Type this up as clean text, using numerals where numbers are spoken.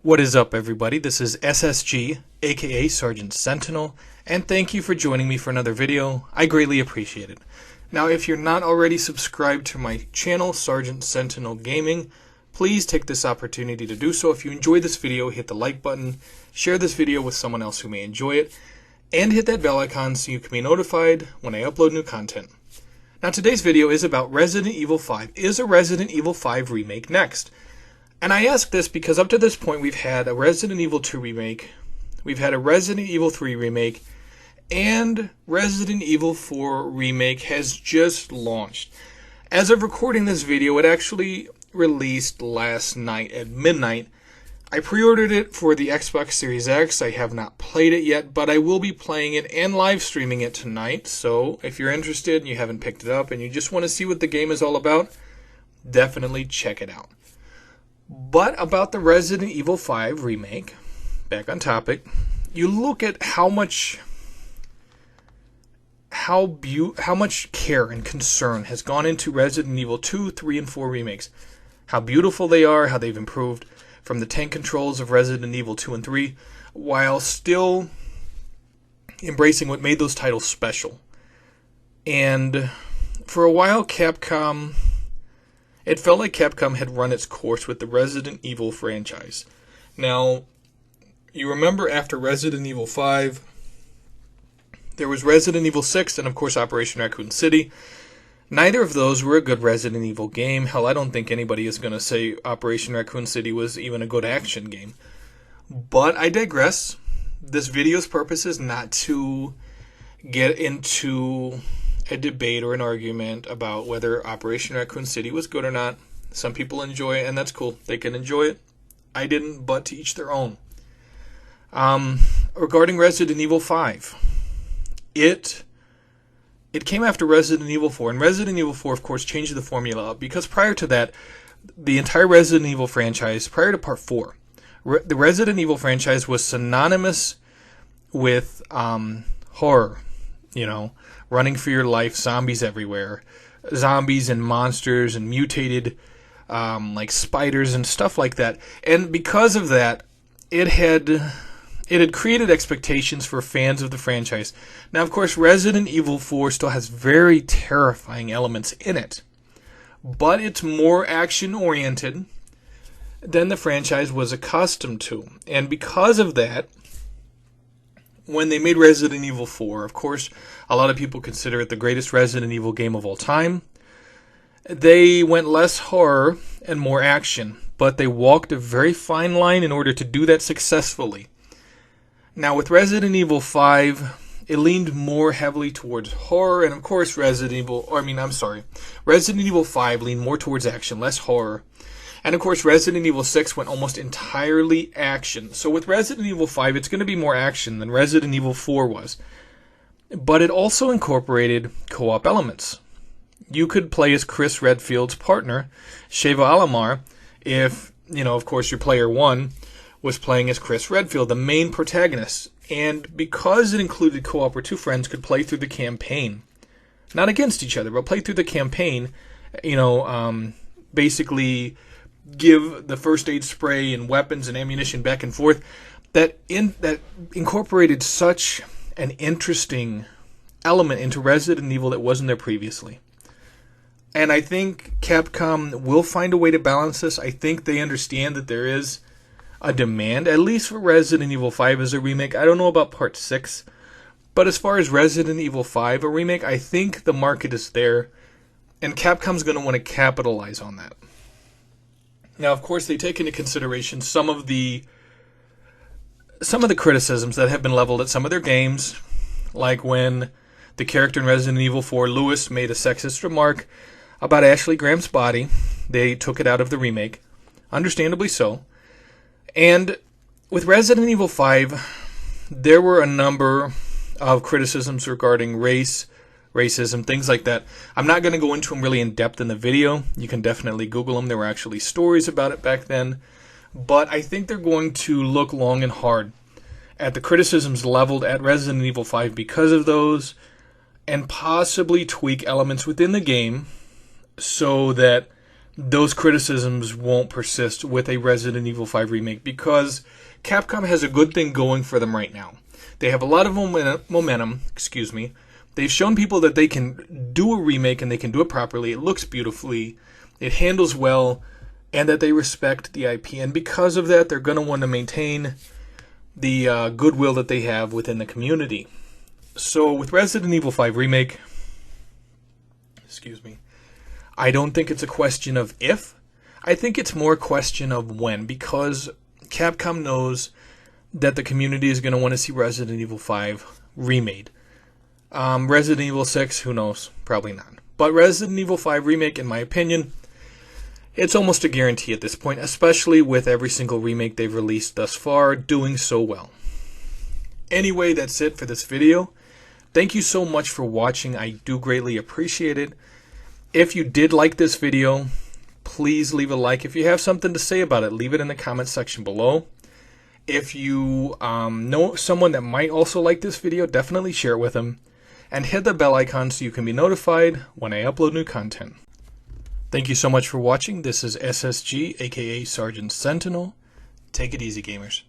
What is up, everybody? This is SSG, aka Sergeant Sentinel, and thank you for joining me for another video. I greatly appreciate it. Now, if you're not already subscribed to my channel, Sergeant Sentinel Gaming, please take this opportunity to do so. If you enjoyed this video, hit the like button, share this video with someone else who may enjoy it, and hit that bell icon so you can be notified when I upload new content. Now, today's video is about Resident Evil 5. Is a Resident Evil 5 remake next? And I ask this because up to this point we've had a Resident Evil 2 remake, we've had a Resident Evil 3 remake, and Resident Evil 4 remake has just launched. As of recording this video, it actually released last night at midnight. I pre-ordered it for the Xbox Series X. I have not played it yet, but I will be playing it and live streaming it tonight. So if you're interested and you haven't picked it up and you just want to see what the game is all about, definitely check it out. But about the Resident Evil 5 remake, back on topic, you look at how much care and concern has gone into Resident Evil 2, 3, and 4 remakes. How beautiful they are, how they've improved from the tank controls of Resident Evil 2 and 3, while still embracing what made those titles special. And for a while, it felt like Capcom had run its course with the Resident Evil franchise. Now, you remember after Resident Evil 5, there was Resident Evil 6 and, of course, Operation Raccoon City. Neither of those were a good Resident Evil game. Hell, I don't think anybody is going to say Operation Raccoon City was even a good action game. But I digress. This video's purpose is not to get into a debate or an argument about whether Operation Raccoon City was good or not. Some people enjoy it, and that's cool. They can enjoy it. I didn't, but to each their own. Regarding Resident Evil 5, it came after Resident Evil 4, and Resident Evil 4, of course, changed the formula up, because prior to that, the entire Resident Evil franchise, prior to Part 4, the Resident Evil franchise was synonymous with horror, running for your life, zombies everywhere, zombies and monsters and mutated like spiders and stuff like that. And because of that, it had created expectations for fans of the franchise. Now, of course, Resident Evil 4 still has very terrifying elements in it, but it's more action-oriented than the franchise was accustomed to. And because of that, when they made Resident Evil 4, of course, a lot of people consider it the greatest Resident Evil game of all time. They went less horror and more action, but they walked a very fine line in order to do that successfully. Now, with Resident Evil 5, it leaned more heavily towards horror, and of course, Resident Evil 5 leaned more towards action, less horror. And of course, Resident Evil 6 went almost entirely action. So with Resident Evil 5, it's going to be more action than Resident Evil 4 was. But it also incorporated co-op elements. You could play as Chris Redfield's partner, Sheva Alomar, if, of course, your player 1 was playing as Chris Redfield, the main protagonist. And because it included co-op where two friends could play through the campaign, not against each other, but play through the campaign, basically give the first aid spray and weapons and ammunition back and forth, that incorporated such an interesting element into Resident Evil that wasn't there previously. And I think Capcom will find a way to balance this. I think they understand that there is a demand, at least for Resident Evil 5 as a remake. I don't know about Part 6, but as far as Resident Evil 5, a remake, I think the market is there, and Capcom's going to want to capitalize on that. Now, of course, they take into consideration some of the criticisms that have been leveled at some of their games, like when the character in Resident Evil 4, Lewis, made a sexist remark about Ashley Graham's body. They took it out of the remake, understandably so. And with Resident Evil 5, there were a number of criticisms regarding racism, things like that. I'm not going to go into them really in depth in the video. You can definitely Google them. There were actually stories about it back then. But I think they're going to look long and hard at the criticisms leveled at Resident Evil 5 because of those, and possibly tweak elements within the game so that those criticisms won't persist with a Resident Evil 5 remake because Capcom has a good thing going for them right now. They have a lot of momentum, They've shown people that they can do a remake and they can do it properly. It looks beautifully, it handles well, and that they respect the IP. And because of that, they're going to want to maintain the goodwill that they have within the community. So with Resident Evil 5 Remake, I don't think it's a question of if. I think it's more a question of when, because Capcom knows that the community is going to want to see Resident Evil 5 remade. Resident Evil 6, who knows? Probably not. But Resident Evil 5 Remake, in my opinion, it's almost a guarantee at this point, especially with every single remake they've released thus far doing so well. Anyway, that's it for this video. Thank you so much for watching. I do greatly appreciate it. If you did like this video, please leave a like. If you have something to say about it, leave it in the comment section below. If you know someone that might also like this video, definitely share it with them. And hit the bell icon so you can be notified when I upload new content. Thank you so much for watching. This is SSG, aka Sergeant Sentinel. Take it easy, gamers.